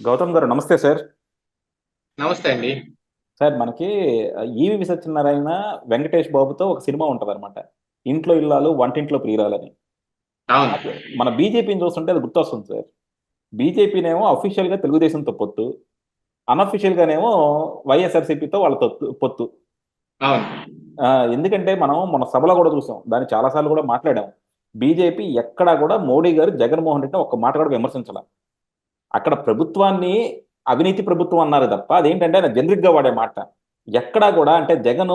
గౌతమ్ గారు నమస్తే సార్. నమస్తే అండి. సార్ మనకి ఈవి సత్యనారాయణ, వెంకటేష్ బాబుతో ఒక సినిమా ఉంటుంది అనమాట. ఇంట్లో ఇల్లాలు వంటింట్లో ప్రియురాలని. అవును. నాకు మన బీజేపీని చూస్తుంటే అది గుర్తొస్తుంది సార్. బీజేపీనేమో అఫీషియల్ గా తెలుగుదేశంతో పొత్తు, అన్అఫీషియల్ గానేమో వైఎస్ఆర్సీపీతో వాళ్ళ పొత్తు. అవును. ఆ, ఎందుకంటే మనం మన సభలో కూడా చూసాం, దాన్ని చాలాసార్లు కూడా మాట్లాడాం. బీజేపీ ఎక్కడా కూడా మోడీ గారు జగన్మోహన్ రెడ్డిని ఒక్క మాట కూడా విమర్శించాల. అక్కడ ప్రభుత్వాన్ని అవినీతి ప్రభుత్వం అన్నారు తప్ప అదేంటంటే ఆయన జనరిక్ గా వాడే మాట. ఎక్కడా కూడా అంటే జగన్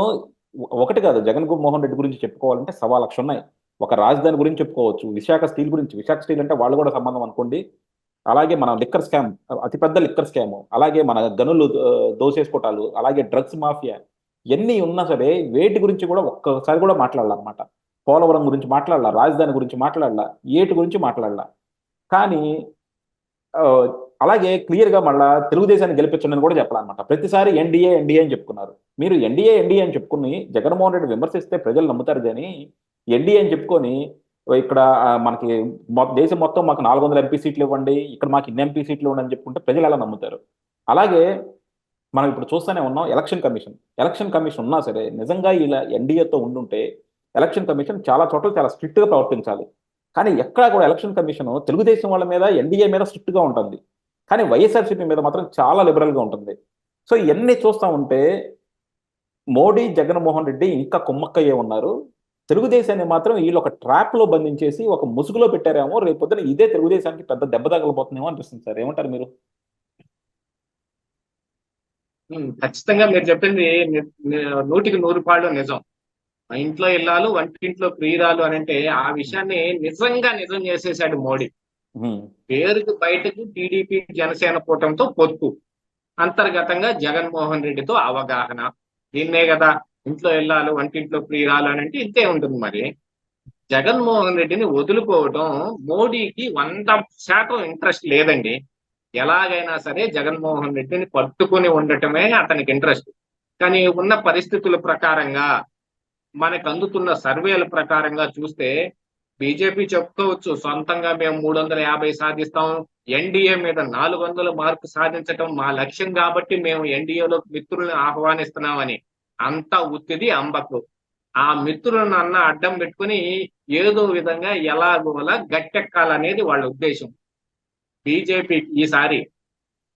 ఒకటి కాదు, జగన్ మోహన్ రెడ్డి గురించి చెప్పుకోవాలంటే 1.25 లక్ష ఉన్నాయి. ఒక రాజధాని గురించి చెప్పుకోవచ్చు, విశాఖ స్టీల్ గురించి. విశాఖ స్టీల్ అంటే వాళ్ళు కూడా సంబంధం అనుకోండి. అలాగే మన లిక్కర్ స్కామ్, అతిపెద్ద లిక్కర్ స్కామ్, అలాగే మన గనులు దోసేసుకోవటాలు, అలాగే డ్రగ్స్ మాఫియా, ఎన్ని ఉన్నా సరే వేటి గురించి కూడా ఒక్కసారి కూడా మాట్లాడాలన్నమాట. పోలవరం గురించి మాట్లాడాల, రాజధాని గురించి మాట్లాడాల, ఏటి గురించి మాట్లాడాల. కానీ ఆ, అలాగే క్లియర్ గా మళ్ళా తెలుగుదేశాన్ని గెలిపించండి అని కూడా చెప్పాలన్నమాట. ప్రతిసారి ఎన్డీఏ ఎన్డీఏ అని చెప్పుకున్నారు. మీరు ఎన్డీఏ ఎన్డీఏ అని చెప్పుకుని జగన్మోహన్ రెడ్డి విమర్శిస్తే ప్రజలు నమ్ముతారు. కానీ ఎన్డీఏ అని చెప్పుకొని ఇక్కడ మనకి దేశం మొత్తం మాకు 400 ఎంపీ సీట్లు ఇవ్వండి, ఇక్కడ మాకు ఇన్ని ఎంపీ సీట్లు ఇవ్వండి అని చెప్పుకుంటే ప్రజలు ఎలా నమ్ముతారు? అలాగే మనం ఇప్పుడు చూస్తూనే ఉన్నాం, ఎలక్షన్ కమిషన్. ఎలక్షన్ కమిషన్ ఉన్నా సరే నిజంగా ఇలా ఎన్డీఏతో ఉండుంటే ఎలక్షన్ కమిషన్ చాలా చోట్ల చాలా స్ట్రిక్ట్ గా ప్రవర్తించాలి. కానీ ఎక్కడా కూడా ఎలక్షన్ కమిషన్ తెలుగుదేశం వాళ్ళ మీద, ఎన్డీఏ మీద స్ట్రిక్ట్ గా ఉంటుంది. కానీ వైఎస్ఆర్సీపీ మీద మాత్రం చాలా లిబరల్ గా ఉంటుంది. సో ఇవన్నీ చూస్తా ఉంటే మోడీ, జగన్మోహన్ రెడ్డి ఇంకా కుమ్మక్కయ్యే ఉన్నారు. తెలుగుదేశాన్ని మాత్రం వీళ్ళు ఒక ట్రాప్ లో బంధించేసి ఒక ముసుగులో పెట్టారేమో. రేపొద్దున ఇదే తెలుగుదేశానికి పెద్ద దెబ్బ తగలబోతుందేమో అనిపిస్తుంది సార్. ఏమంటారు మీరు? ఖచ్చితంగా మీరు చెప్పింది 100కి 100 పాళ్ళు నిజం. మా ఇంట్లో ఇల్లాలు వంటింట్లో ప్రియురాలు అని అంటే ఆ విషయాన్ని నిజంగా నిజం చేసేసాడు మోడీ. ఉమ్, పేరుకు బయటకు టీడీపీ జనసేన కూటమితో పొత్తు, అంతర్గతంగా జగన్మోహన్ రెడ్డితో అవగాహన. దీన్నే కదా ఇంట్లో ఇల్లాలు వంటింట్లో ప్రియురాలు అని అంటే ఇంతే ఉంటుంది మరి. జగన్మోహన్ రెడ్డిని వదులుకోవటం మోడీకి 100% ఇంట్రెస్ట్ లేదండి. ఎలాగైనా సరే జగన్మోహన్ రెడ్డిని పట్టుకుని ఉండటమే అతనికి ఇంట్రెస్ట్. కానీ ఉన్న పరిస్థితుల ప్రకారంగా, మనకు అందుతున్న సర్వేల ప్రకారంగా చూస్తే బీజేపీ చెప్పుకోవచ్చు సొంతంగా మేము 350 సాధిస్తాం, ఎన్డీఏ మీద 400 మార్కు సాధించటం మా లక్ష్యం కాబట్టి మేము ఎన్డీఏలో మిత్రులను ఆహ్వానిస్తున్నామని. అంతా ఉత్తిది అంబకు. ఆ మిత్రులను అడ్డం పెట్టుకుని ఏదో విధంగా ఎలాగోలా గట్టెక్కాలనేది వాళ్ళ ఉద్దేశం. బీజేపీ ఈసారి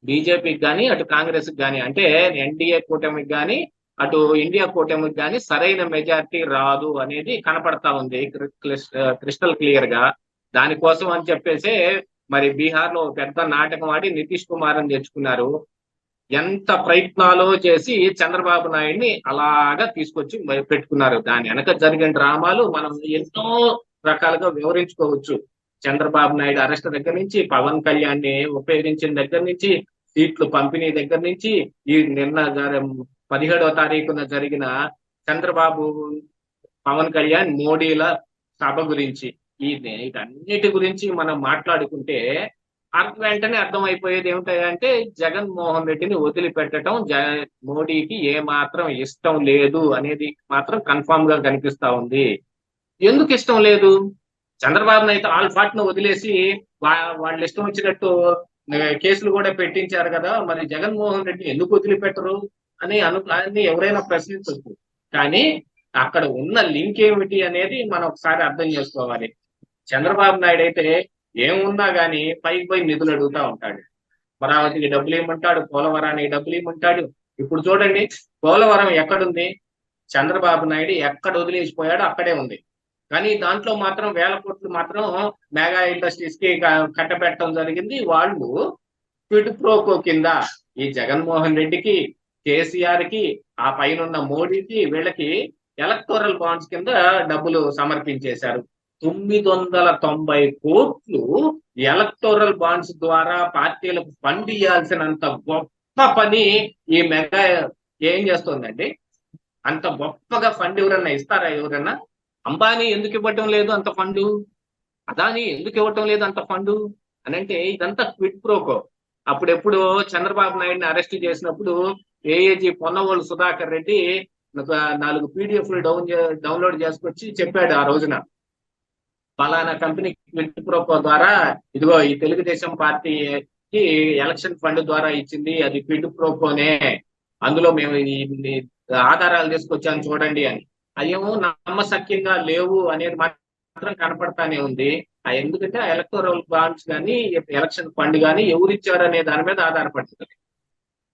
బీజేపీకి కానీ అటు కాంగ్రెస్ కానీ అంటే ఎన్డీఏ కూటమికి కానీ అటు ఇండియా కూటమికి కానీ సరైన మెజారిటీ రాదు అనేది కనపడతా ఉంది క్రిస్టల్ క్లియర్ గా. దానికోసం అని చెప్పేసి మరి బీహార్ లో పెద్ద నాటకం ఆడి నితీష్ కుమార్ అని తెచ్చుకున్నారు. ఎంత ప్రయత్నాలు చేసి చంద్రబాబు నాయుడిని అలాగా తీసుకొచ్చి పెట్టుకున్నారు. దాని వెనక జరిగిన డ్రామాలు మనం ఎన్నో రకాలుగా వివరించుకోవచ్చు. చంద్రబాబు నాయుడు అరెస్ట్ దగ్గర నుంచి, పవన్ కళ్యాణ్ ని ఉపయోగించిన దగ్గర నుంచి, సీట్లు పంపిణీ దగ్గర నుంచి, ఈ నిన్న 17వ తారీఖున జరిగిన చంద్రబాబు, పవన్ కళ్యాణ్, మోడీల సభ గురించి, ఈ వీటన్నిటి గురించి మనం మాట్లాడుకుంటే వెంటనే అర్థమైపోయేది ఏమిటంటే జగన్మోహన్ రెడ్డిని వదిలిపెట్టడం మోడీకి ఏ మాత్రం ఇష్టం లేదు అనేది మాత్రం కన్ఫామ్ గా కనిపిస్తా ఉంది. ఎందుకు ఇష్టం లేదు? చంద్రబాబు నాయుడు ఆల్ పార్టీని వదిలేసి వాళ్ళు ఇష్టం వచ్చినట్టు కేసులు కూడా పెట్టించారు కదా, మరి జగన్మోహన్ రెడ్డి ఎందుకు వదిలిపెట్టరు అని ఎవరైనా ప్రశ్నించవచ్చు. కానీ అక్కడ ఉన్న లింక్ ఏమిటి అనేది మనం ఒకసారి అర్థం చేసుకోవాలి. చంద్రబాబు నాయుడు అయితే ఏమున్నా గానీ పైకి పోయి నిధులు అడుగుతా ఉంటాడు. అమరావతికి డబ్బులు ఇవ్వమంటాడు, పోలవరానికి డబ్బులు ఇవ్వమంటాడు. ఇప్పుడు చూడండి, పోలవరం ఎక్కడుంది? చంద్రబాబు నాయుడు ఎక్కడ వదిలేసిపోయాడో అక్కడే ఉంది. కానీ దాంట్లో మాత్రం 1000 కోట్లు మాత్రం మెగా ఇండస్ట్రీస్ కి కట్టబెట్టడం జరిగింది. వాళ్ళు క్విడ్ ప్రోకో కింద ఈ జగన్మోహన్ రెడ్డికి, కేసీఆర్ కి, ఆ పైన మోడీకి, వీళ్ళకి ఎలక్టోరల్ బాండ్స్ కింద డబ్బులు సమర్పించేశారు. 990 కోట్లు ఎలక్టోరల్ బాండ్స్ ద్వారా పార్టీలకు ఫండ్ ఇవ్వాల్సినంత గొప్ప పని ఈ మెగా ఏం చేస్తుందండి? అంత గొప్పగా ఫండ్ ఎవరన్నా ఇస్తారా? ఎవరన్నా? అంబానీ ఎందుకు ఇవ్వటం లేదు అంత ఫండు? అదాని ఎందుకు ఇవ్వటం లేదు అంత ఫండు అని అంటే ఇదంతా క్విడ్ ప్రోకో. అప్పుడెప్పుడు చంద్రబాబు నాయుడిని అరెస్ట్ చేసినప్పుడు ఏఏజీ పొన్నవోలు సుధాకర్ రెడ్డి 4 పీడిఎఫ్లు డౌన్లోడ్ చేసుకొచ్చి చెప్పాడు ఆ రోజున, ఫలానా కంపెనీ క్విడ్ ప్రోకో ద్వారా ఇదిగో ఈ తెలుగుదేశం పార్టీ ఎలక్షన్ ఫండ్ ద్వారా ఇచ్చింది, అది క్విడ్ ప్రోకోనే, అందులో మేము ఈ ఆధారాలు తీసుకొచ్చాను చూడండి అని. అవేమో నమ్మశక్యంగా లేవు అనేది మాత్రం కనపడతానే ఉంది. ఎందుకంటే ఆ ఎలక్టోరల్ బాండ్స్ కానీ ఎలక్షన్ ఫండ్ కానీ ఎవరిచ్చారు అనే దాని మీద ఆధారపడుతుంది.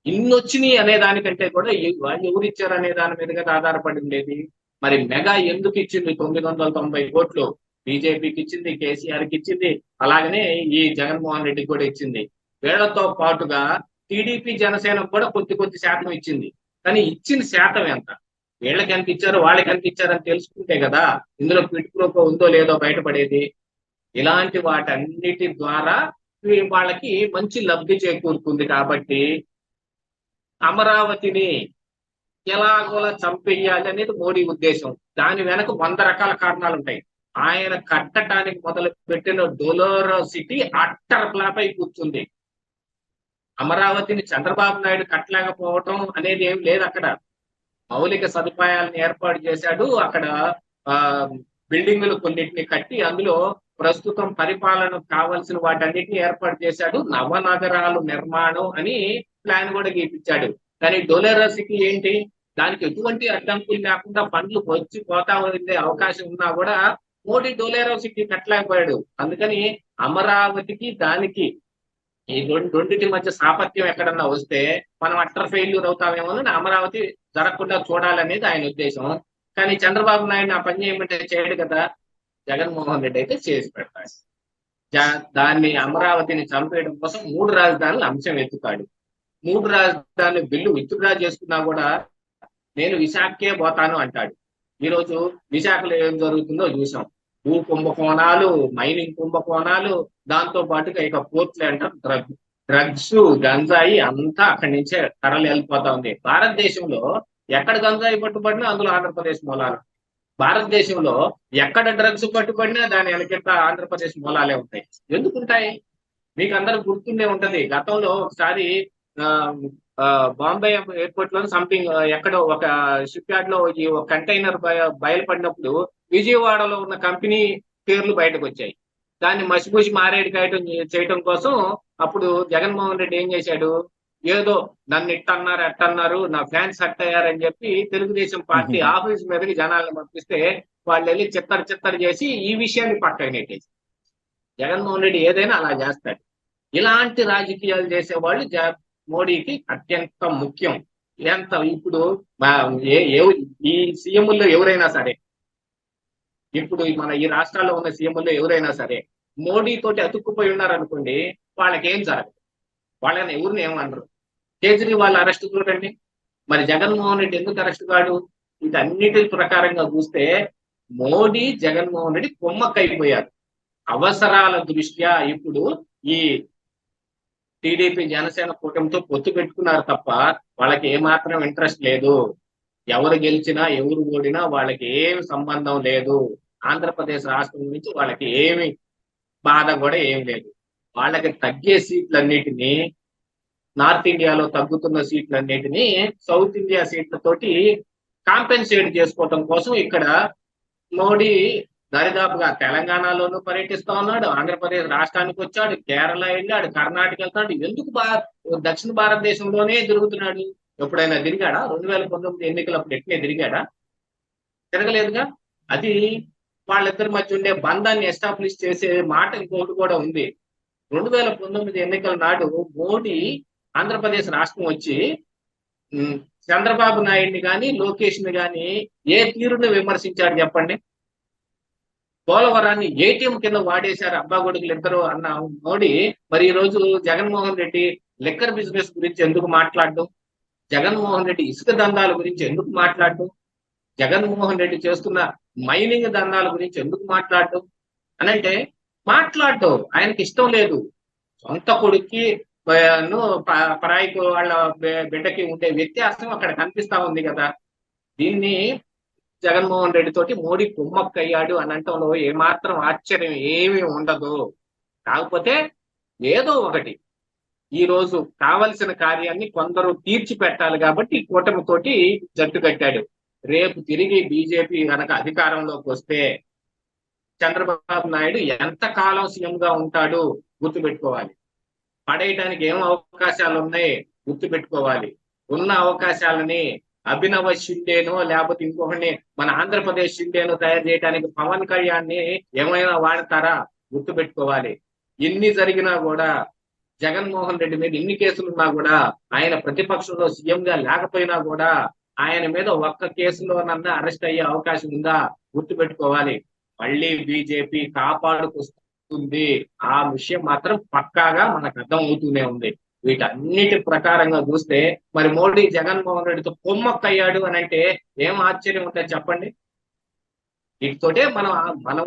ఇన్ని వచ్చినాయి అనే దానికంటే కూడా వాళ్ళు ఎవరిచ్చారు అనే దాని మీద కదా ఆధారపడి ఉండేది. మరి మెగా ఎందుకు ఇచ్చింది 990 కోట్లు? బీజేపీకి ఇచ్చింది, కేసీఆర్కి ఇచ్చింది, అలాగనే ఈ జగన్మోహన్ రెడ్డికి కూడా ఇచ్చింది. వీళ్లతో పాటుగా టీడీపీ జనసేనకు కూడా కొద్ది శాతం ఇచ్చింది. కానీ ఇచ్చిన శాతం ఎంత, వీళ్ళకి ఎంత ఇచ్చారు వాళ్ళకి ఎంత ఇచ్చారని తెలుసుకుంటే కదా ఇందులో క్విడ్ ప్రోకో ఉందో లేదో బయటపడేది. ఇలాంటి వాటన్నిటి ద్వారా వాళ్ళకి మంచి లబ్ధి చేకూరుతుంది. కాబట్టి అమరావతిని ఎలాగోలా చంపేయాలి అనేది మోడీ ఉద్దేశం. దాని వెనక 100 రకాల కారణాలు ఉంటాయి. ఆయన కట్టడానికి మొదలు పెట్టిన డొలోరో సిటీ అట్టర్ ఫ్లాప్ అయి కూర్చుంది. అమరావతిని చంద్రబాబు నాయుడు కట్టలేకపోవటం అనేది ఏం లేదు. అక్కడ మౌలిక సదుపాయాలను ఏర్పాటు చేశాడు. అక్కడ బిల్డింగులు కొన్నిటిని కట్టి అందులో ప్రస్తుతం పరిపాలన కావాల్సిన వాటన్నిటిని ఏర్పాటు చేశాడు. నవనగరాలు నిర్మాణం అని ప్లాన్ కూడా గీపించాడు. కానీ డొలోరో సిటీ ఏంటి, దానికి ఎటువంటి అడ్డంకులు లేకుండా పనులు వచ్చి పోతా ఉండే అవకాశం ఉన్నా కూడా మోడీ డొలోరో సిటీ కట్టలేకపోయాడు. అందుకని అమరావతికి దానికి ఈ రెండింటి మధ్య సాపత్యం ఎక్కడన్నా వస్తే మనం అట్టర్ ఫెయిల్యూర్ అవుతామేమో అని అమరావతి జరగకుండా చూడాలనేది ఆయన ఉద్దేశం. కానీ చంద్రబాబు నాయుడు ఆ పని చేయమంటే చేయడు కదా. జగన్మోహన్ రెడ్డి అయితే చేసి పెడతాడు. దాన్ని అమరావతిని చంపేయడం కోసం 3 రాజధానులు అంశం ఎత్తుతాడు. 3 రాజధానులు బిల్లు విత్డ్రా చేసుకున్నా కూడా నేను విశాఖకే పోతాను అంటాడు. ఈరోజు విశాఖలో ఏం జరుగుతుందో చూసాం. భూ కుంభకోణాలు, మైనింగ్ కుంభకోణాలు, దాంతో పాటుగా ఇక పోర్ట్లు అంటారు, డ్రగ్స్, గంజాయి అంతా అక్కడి నుంచే తరలి వెళ్ళిపోతా ఉంది. భారతదేశంలో ఎక్కడ గంజాయి పట్టుబడినా అందులో ఆంధ్రప్రదేశ్ మూలాలు. భారతదేశంలో ఎక్కడ డ్రగ్స్ పట్టుబడినా దాని వెనకెట్ట ఆంధ్రప్రదేశ్ మూలాలే ఉంటాయి. ఎందుకుంటాయి? మీకు అందరూ గుర్తుండే ఉంటది. గతంలో ఒకసారి బాంబే ఎయిర్పోర్ట్ లో సంథింగ్ ఎక్కడో ఒక షిప్ యార్డ్ లో ఈ కంటైనర్ బయలుపడినప్పుడు విజయవాడలో ఉన్న కంపెనీ పేర్లు బయటకు వచ్చాయి. దాన్ని మసిపూసి మారేడు చేయడం కోసం అప్పుడు జగన్మోహన్ రెడ్డి ఏం చేశాడు, ఏదో నన్ను ఇట్టన్నారు అట్టన్నారు, నా ఫ్యాన్స్ హట్ అయ్యారని చెప్పి తెలుగుదేశం పార్టీ ఆఫీస్ మీదకి జనాలను పంపిస్తే వాళ్ళు వెళ్ళి చిత్తడి చేసి ఈ విషయాన్ని పక్కన నెట్టేసి. జగన్మోహన్ రెడ్డి ఏదైనా అలా చేస్తాడు. ఇలాంటి రాజకీయాలు చేసేవాళ్ళు మోడీకి అత్యంత ముఖ్యం. ఎంత ఇప్పుడు ఈ సీఎంల్లో ఎవరైనా సరే, ఇప్పుడు మన ఈ రాష్ట్రాల్లో ఉన్న సీఎంల్లో ఎవరైనా సరే మోడీ తోటి అతుక్కుపోయి ఉన్నారనుకోండి, వాళ్ళకేం జరగదు, వాళ్ళని ఎవరిని ఏమన్నారు. కేజ్రీవాల్ అరెస్ట్ చూడండి, మరి జగన్మోహన్ రెడ్డి ఎందుకు అరెస్ట్ కాడు? వీటన్నిటి ప్రకారంగా చూస్తే మోడీ జగన్మోహన్ రెడ్డి కొమ్మక్కైపోయారు. అవసరాల దృష్ట్యా ఇప్పుడు ఈ టీడీపీ జనసేన కూటమితో పొత్తు పెట్టుకున్నారు తప్ప వాళ్ళకి ఏమాత్రం ఇంట్రెస్ట్ లేదు. ఎవరు గెలిచినా ఎవరు ఓడినా వాళ్ళకి ఏమి సంబంధం లేదు. ఆంధ్రప్రదేశ్ రాష్ట్రం నుంచి వాళ్ళకి ఏమి బాధ కూడా ఏం లేదు. వాళ్ళకి తగ్గే సీట్లన్నిటినీ, నార్త్ ఇండియాలో తగ్గుతున్న సీట్లన్నిటినీ సౌత్ ఇండియా సీట్లతోటి కాంపెన్సేట్ చేసుకోవటం కోసం ఇక్కడ మోడీ దరిదాపుగా తెలంగాణలోనూ పర్యటిస్తా ఉన్నాడు, ఆంధ్రప్రదేశ్ రాష్ట్రానికి వచ్చాడు, కేరళ వెళ్ళాడు, కర్ణాటక వెళ్తాడు. ఎందుకు దక్షిణ భారతదేశంలోనే తిరుగుతున్నాడు? ఎప్పుడైనా తిరిగాడా? 2019 ఎన్నికలప్పుడు ఎట్లే తిరిగాడా? తిరగలేదుగా. అది వాళ్ళిద్దరి మధ్య ఉండే బంధాన్ని ఎస్టాబ్లిష్ చేసే మాట ఇంకోటి కూడా ఉంది. 2019 ఎన్నికల నాడు మోడీ ఆంధ్రప్రదేశ్ రాష్ట్రం వచ్చి చంద్రబాబు నాయుడిని కానీ లోకేష్ ని కానీ ఏ తీరును విమర్శించాడు చెప్పండి? పోలవరాన్ని ఏటీఎం కింద వాడేశారు అబ్బాగొడుగులు ఇద్దరు అన్న మోడీ మరి ఈ రోజు జగన్మోహన్ రెడ్డి లిక్కర్ బిజినెస్ గురించి ఎందుకు మాట్లాడడం? జగన్మోహన్ రెడ్డి ఇసుక దందాల గురించి ఎందుకు మాట్లాడడం? జగన్మోహన్ రెడ్డి చేస్తున్న మైనింగ్ దందాల గురించి ఎందుకు మాట్లాడడం అనంటే మాట్లాడటం ఆయనకి ఇష్టం లేదు. సొంత కొడుక్కి పరాయికి వాళ్ళ బిడ్డకి ఉండే వ్యత్యాసం అక్కడ కనిపిస్తా ఉంది కదా. దీన్ని జగన్మోహన్ రెడ్డి తోటి మోడీ కుమ్మక్కయ్యాడు అని అంటంలో ఏమాత్రం ఆశ్చర్యం ఏమీ ఉండదు. కాకపోతే ఏదో ఒకటి ఈ రోజు కావలసిన కార్యాన్ని కొందరు తీర్చి పెట్టాలి కాబట్టి కూటమితోటి జట్టు కట్టాడు. రేపు తిరిగి బీజేపీ కనుక అధికారంలోకి వస్తే చంద్రబాబు నాయుడు ఎంత కాలం సీఎం గా ఉంటాడు గుర్తుపెట్టుకోవాలి. పడేయడానికి ఏం అవకాశాలు ఉన్నాయి గుర్తుపెట్టుకోవాలి. ఉన్న అవకాశాలని అభినవ షిండేనో లేకపోతే ఇంకొకరిని మన ఆంధ్రప్రదేశ్ షిండేనో తయారు చేయడానికి పవన్ కళ్యాణ్ని ఏమైనా వాడతారా గుర్తుపెట్టుకోవాలి. ఎన్ని జరిగినా కూడా జగన్మోహన్ రెడ్డి మీద ఎన్ని కేసులు ఉన్నా కూడా ఆయన ప్రతిపక్షంలో సీఎం గా లేకపోయినా కూడా ఆయన మీద ఒక్క కేసులోనన్నా అరెస్ట్ అయ్యే అవకాశం ఉందా గుర్తుపెట్టుకోవాలి. మళ్ళీ బీజేపీ కాపాడుకొస్తుంది ఆ విషయం మాత్రం పక్కాగా మనకు అర్థం అవుతూనే ఉంది. వీటన్నిటి ప్రకారంగా చూస్తే మరి మోడీ జగన్మోహన్ రెడ్డితో కొమ్మక్కయ్యాడు అని అంటే ఏం ఆశ్చర్యం ఉంటుంది చెప్పండి. వీటితోటే మనం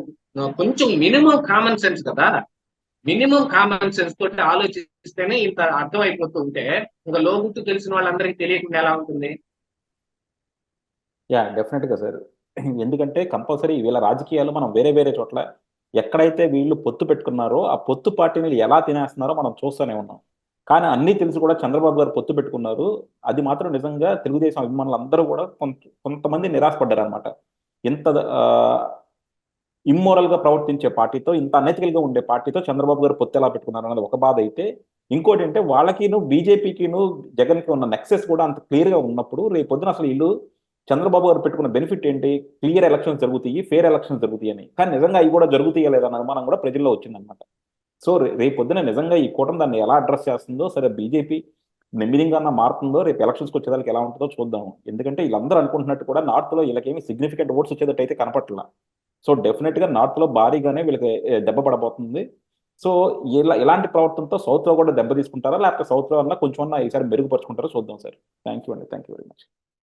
కొంచెం మినిమం కామన్ సెన్స్ కదా, మినిమం కామన్ సెన్స్ తోటి ఆలోచిస్తేనే ఇంత అర్థమైపోతూ ఉంటే ఇంకా లోగుట్టు తెలిసిన వాళ్ళందరికీ తెలియకుండా ఎలా ఉంటుంది? యా డెఫినెట్ గా సార్. ఎందుకంటే కంపల్సరీ వీళ్ళ రాజకీయాలు మనం వేరే వేరే చోట్ల ఎక్కడైతే వీళ్ళు పొత్తు పెట్టుకున్నారో ఆ పొత్తు పార్టీని ఎలా తినేస్తున్నారో మనం చూస్తూనే ఉన్నాం. కానీ అన్నీ తెలిసి కూడా చంద్రబాబు గారు పొత్తు పెట్టుకున్నారు. అది మాత్రం నిజంగా తెలుగుదేశం అభిమానులు అందరూ కూడా కొంతమంది నిరాశపడ్డారు అనమాట. ఇంత ఇమ్మోరల్ గా ప్రవర్తించే పార్టీతో, ఇంత అనెతికల్ గా ఉండే పార్టీతో చంద్రబాబు గారు పొత్తు ఎలా పెట్టుకున్నారు అన్నది ఒక బాధ అయితే, ఇంకోటి అంటే వాళ్ళకిను బీజేపీకిను జగన్కి ఉన్న నెక్సెస్ కూడా అంత క్లియర్ గా ఉన్నప్పుడు రేపు పొద్దున అసలు వీళ్ళు చంద్రబాబు గారు పెట్టుకున్న బెనిఫిట్ ఏంటి? క్లియర్ ఎలక్షన్స్ జరుగుతాయి, ఫేర్ ఎలక్షన్స్ జరుగుతాయి అని. కానీ నిజంగా అవి కూడా జరుగుతాయా లేదన్న అనుమానం కూడా ప్రజల్లో వచ్చిందనమాట. సో రేపు పొద్దున నిజంగా ఈ కూటమి దాన్ని ఎలా అడ్రస్ చేస్తుందో, సరే బీజేపీ నెమ్మదిగా మారుతుందో, రేపు ఎలక్షన్స్కి వచ్చేదానికి ఎలా ఉంటుందో చూద్దాం. ఎందుకంటే వీళ్ళందరూ అనుకుంటున్నట్టు కూడా నార్త్ లో వీళ్ళకేమి సిగ్నిఫికెంట్ ఓట్స్ వచ్చేటట్టు అయితే కనపట్ల. సో డెఫినెట్ గా నార్త్ లో భారీగానే వీళ్ళకి దెబ్బ పడబోతుంది. సో ఇలాంటి ప్రవర్తనతో సౌత్ లో కూడా దెబ్బ తీసుకుంటారా, లేకపోతే సౌత్ లో అన్నా కొంచెం ఈసారి మెరుగుపరుచుకుంటారో చూద్దాం సార్. థ్యాంక్ యూ అండి, థ్యాంక్ యూ వెరీ మచ్.